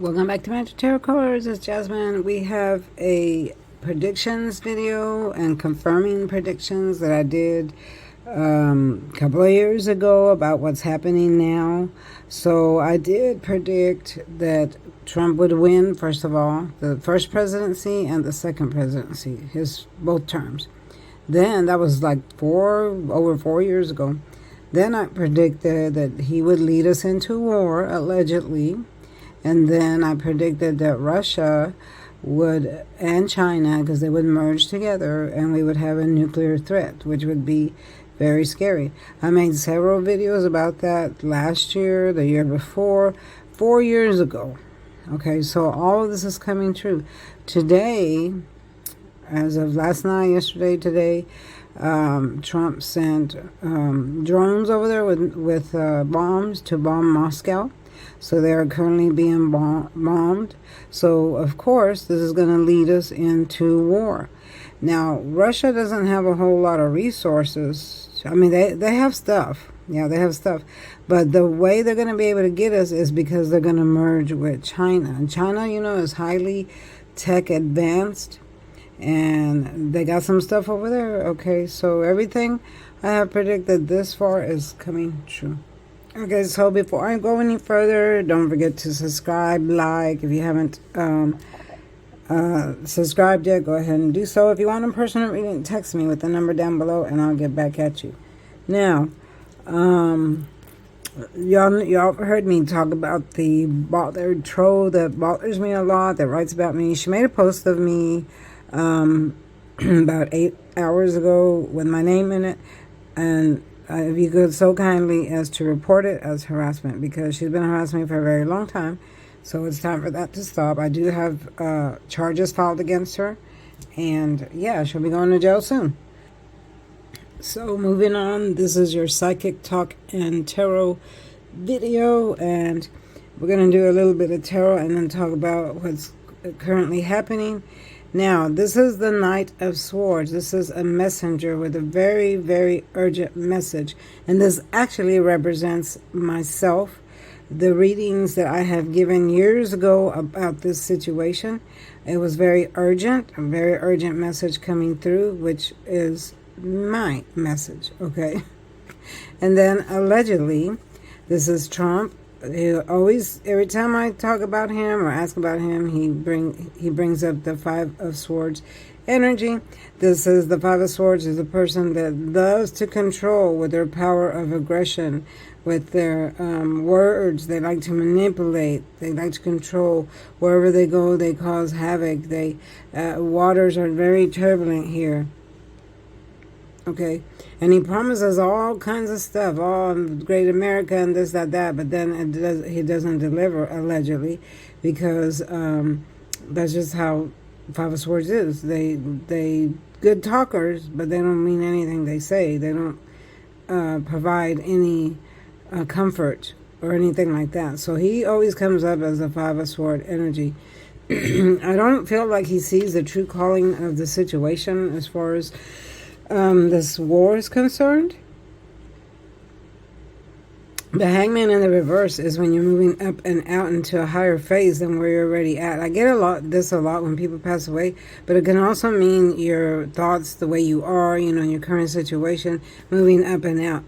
Welcome back to Magic Tarot Cards. It's Jasmine. We have a predictions video and confirming predictions that I did a couple of years ago about what's happening now. So I did predict that Trump would win, first of all, the first presidency and the second presidency, his both terms. Then that was like over 4 years ago. Then I predicted that he would lead us into war, allegedly. And then I predicted that Russia would, and China, because they would merge together and we would have a nuclear threat, which would be very scary. I made several videos about that last year, the year before, 4 years ago. Okay, so all of this is coming true. Today, as of last night, yesterday, today, Trump sent drones over there with bombs to bomb Moscow. So they are currently being bombed. So, of course, this is going to lead us into war. Now, Russia doesn't have a whole lot of resources. I mean, they have stuff. Yeah, they have stuff. But the way they're going to be able to get us is because they're going to merge with China. And China, you know, is highly tech advanced. And they got some stuff over there. Okay, so everything I have predicted this far is coming true. Okay, so before I go any further, don't forget to subscribe, like. If you haven't subscribed yet, go ahead and do so. If you want a personal reading, text me with the number down below, and I'll get back at you. Now, y'all heard me talk about the troll that bothers me a lot, that writes about me. She made a post of me about 8 hours ago with my name in it, and if you could so kindly as to report it as harassment, because she's been harassing me for a very long time. So it's time for that to stop. I do have charges filed against her, and yeah, she'll be going to jail soon. So moving on, this is your Psychic Talk and Tarot video, and we're going to do a little bit of tarot and then talk about what's currently happening. Now, this is the Knight of Swords. This is a messenger with a very, very urgent message. And this actually represents myself. The readings that I have given years ago about this situation, it was very urgent, a very urgent message coming through, which is my message, okay? And then, allegedly, this is Trump. He always, every time I talk about him or ask about him, he brings up the Five of Swords energy. This is the Five of Swords is a person that loves to control with their power of aggression, with their words. They like to manipulate. They like to control. Wherever they go, they cause havoc. They waters are very turbulent here. Okay, and he promises all kinds of stuff, all great America and this, that, but then he doesn't deliver, allegedly, because that's just how Five of Swords is. They good talkers, but they don't mean anything they say. They don't provide any comfort or anything like that. So he always comes up as a Five of Swords energy. I don't feel like he sees the true calling of the situation as far as this war is concerned. The Hangman in the reverse is when you're moving up and out into a higher phase than where you're already at. I get a lot when people pass away, but it can also mean your thoughts, the way you are, you know, in your current situation, moving up and out.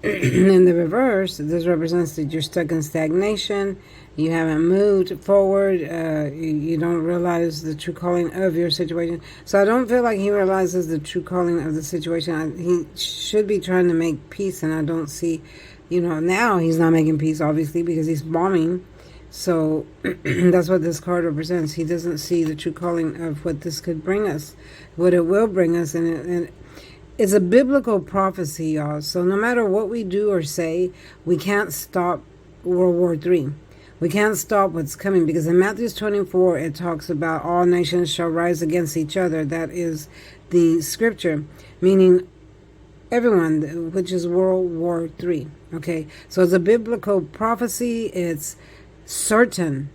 In the reverse, this represents that you're stuck in stagnation. You haven't moved forward. You don't realize the true calling of your situation. So I don't feel like he realizes the true calling of the situation. He should be trying to make peace, and I don't see, you know, now he's not making peace, obviously, because he's bombing. So that's what this card represents. He doesn't see the true calling of what this could bring us, what it will bring us, and it's a biblical prophecy, y'all. So no matter what we do or say, we can't stop World War III. We can't stop what's coming, because in Matthew 24, it talks about all nations shall rise against each other. That is the scripture, meaning everyone, which is World War III. Okay, so it's a biblical prophecy. It's certain.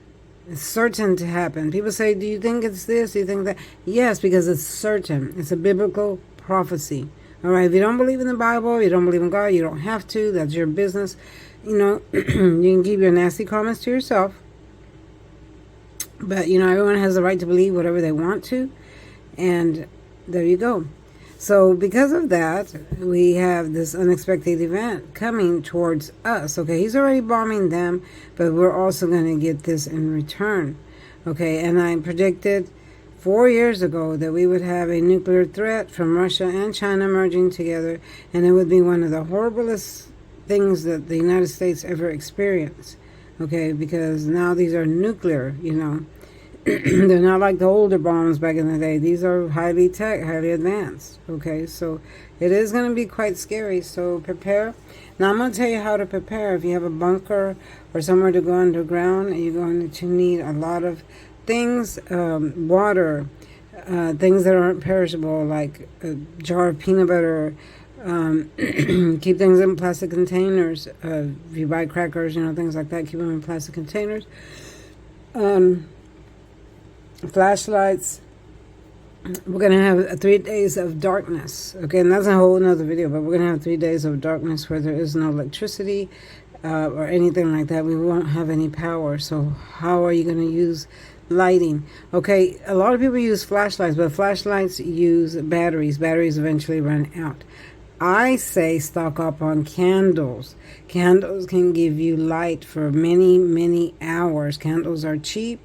It's certain to happen. People say, do you think it's this? Do you think that? Yes, because it's certain. It's a biblical prophecy. All right, if you don't believe in the Bible, you don't believe in God, you don't have to. That's your business. You know, you can keep your nasty comments to yourself. But, you know, everyone has the right to believe whatever they want to. And there you go. So because of that, we have this unexpected event coming towards us. Okay, he's already bombing them, but we're also going to get this in return. Okay, and I predicted 4 years ago that we would have a nuclear threat from Russia and China merging together, and it would be one of the horriblest things that the United States ever experienced. Okay, because now these are nuclear, you know. They're not like the older bombs back in the day. These are highly advanced. Okay, so it is going to be quite scary. So prepare. Now I'm going to tell you how to prepare. If you have a bunker or somewhere to go underground, you're going to need a lot of things, water, things that aren't perishable, like a jar of peanut butter. Keep things in plastic containers. If you buy crackers, you know, things like that, keep them in plastic containers. Flashlights. We're going to have 3 days of darkness. Okay, and that's a whole nother video, but we're going to have 3 days of darkness where there is no electricity or anything like that. We won't have any power. So how are you going to use lighting? Okay, a lot of people use flashlights, but flashlights use batteries. Batteries eventually run out. I say stock up on candles. Candles can give you light for many, many hours. Candles are cheap.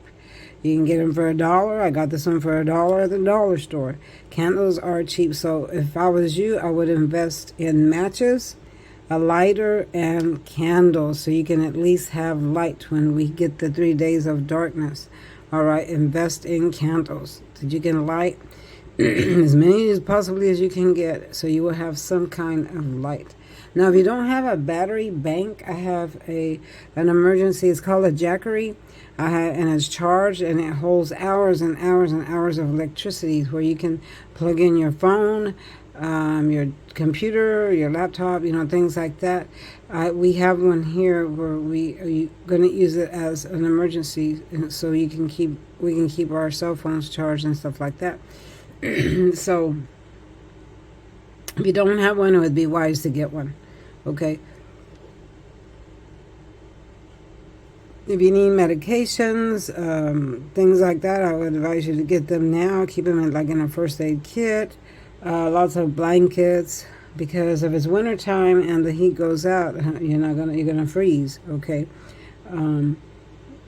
You can get them for $1. I got this one for $1 at the dollar store. Candles are cheap, so if I was you, I would invest in matches, a lighter, and candles, so you can at least have light when we get the 3 days of darkness. All right, invest in candles so you can light as many as possibly as you can get, so you will have some kind of light. Now, if you don't have a battery bank, I have an emergency. It's called a Jackery. And it's charged, and it holds hours and hours and hours of electricity where you can plug in your phone, your computer, your laptop, you know, things like that. We have one here where we are going to use it as an emergency, so we can keep our cell phones charged and stuff like that. So if you don't have one, it would be wise to get one. Okay. If you need medications, things like that, I would advise you to get them now. Keep them in a first aid kit. Lots of blankets, because if it's winter time and the heat goes out, you're gonna freeze. Okay. I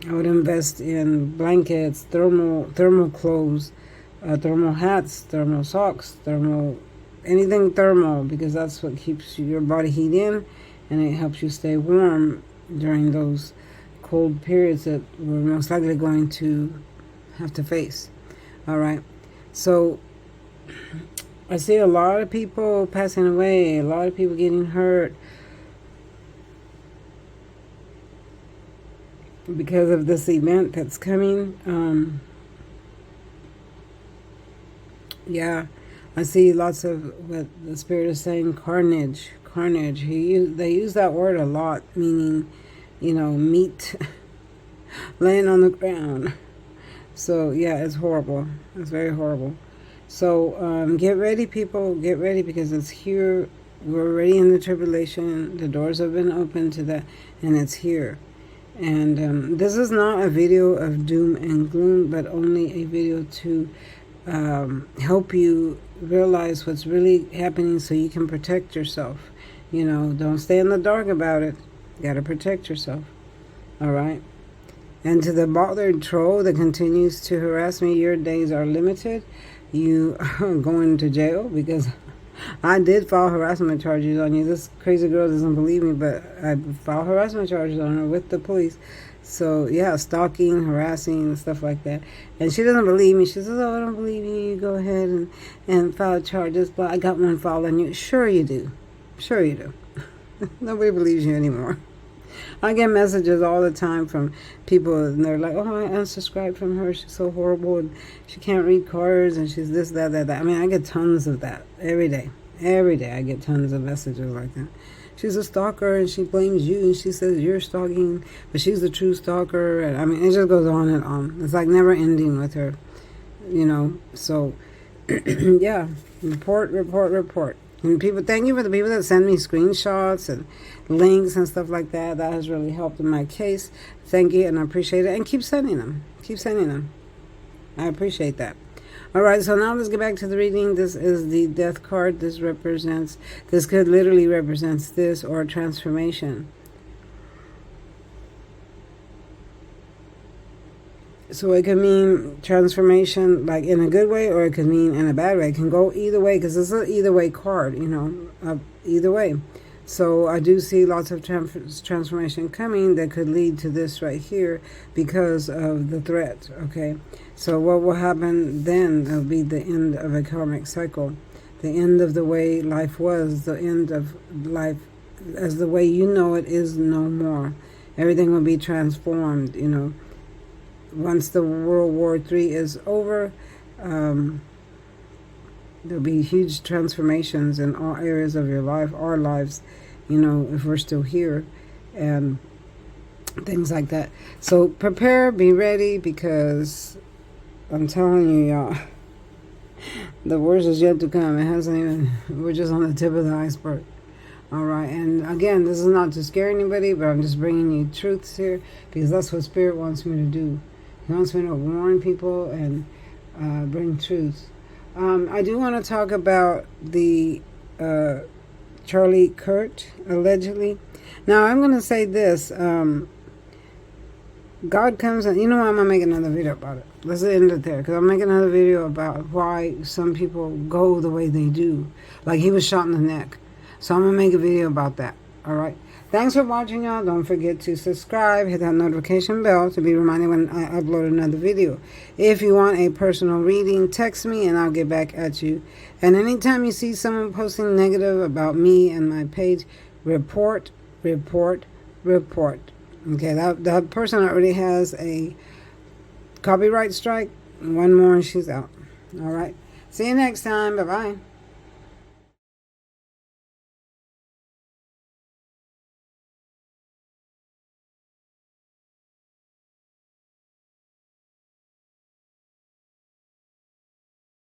would invest in blankets, thermal clothes, thermal hats, thermal socks, anything thermal, because that's what keeps your body heat in, and it helps you stay warm during those cold periods that we're most likely going to have to face. All right. So I see a lot of people passing away, a lot of people getting hurt because of this event that's coming. Yeah, I see lots of what the Spirit is saying, carnage. They use that word a lot, meaning, you know, meat laying on the ground. So yeah, it's horrible. It's very horrible. So get ready, people. Get ready, because it's here. We're already in the tribulation. The doors have been opened to that, and it's here. And this is not a video of doom and gloom, but only a video to help you realize what's really happening, so you can protect yourself. You know, don't stay in the dark about it. You got to protect yourself. All right. And to the bothered troll that continues to harass me, your days are limited. You are going to jail, because I did file harassment charges on you. This crazy girl doesn't believe me, but I filed harassment charges on her with the police. So yeah, stalking, harassing, stuff like that. And she doesn't believe me. She says, "Oh, I don't believe you. You go ahead and file charges." But I got one filed on you. Sure you do. Sure you do. Nobody believes you anymore. I get messages all the time from people, and they're like, "Oh, I unsubscribed from her. She's so horrible, and she can't read cards, and she's this, that, that, that." I mean, I get tons of that every day. Every day I get tons of messages like that. She's a stalker, and she blames you, and she says you're stalking, but she's the true stalker. And I mean, it just goes on and on. It's like never ending with her, you know. So, yeah, report. And people, thank you for the people that send me screenshots and links and stuff like that. That has really helped in my case. Thank you, and I appreciate it. And keep sending them. Keep sending them. I appreciate that. All right, so now let's get back to the reading. This is the death card. This could literally represents this or transformation. So it could mean transformation, like in a good way, or it could mean in a bad way. It can go either way, because this is an either way card, either way. So I do see lots of transformation coming that could lead to this right here because of the threat, okay? So what will happen then will be the end of a karmic cycle, the end of the way life was, the end of life as the way you know it is no more. Everything will be transformed, Once the World War III is over, there'll be huge transformations in all areas of your life, our lives, if we're still here, and things like that. So prepare, be ready, because I'm telling you, y'all, the worst is yet to come. It hasn't even, we're just on the tip of the iceberg. All right, and again, this is not to scare anybody, but I'm just bringing you truths here, because that's what Spirit wants me to do. He wants me to warn people and bring truth. I do want to talk about the Charlie Kirk, allegedly. Now, I'm going to say this. God comes and, I'm going to make another video about it. Let's end it there, because I'll make another video about why some people go the way they do. Like he was shot in the neck. So I'm going to make a video about that. All right. Thanks for watching, y'all. Don't forget to subscribe. Hit that notification bell to be reminded when I upload another video. If you want a personal reading, text me and I'll get back at you. And anytime you see someone posting negative about me and my page, report, report, report. Okay, that person already has a copyright strike. One more and she's out. All right. See you next time. Bye-bye.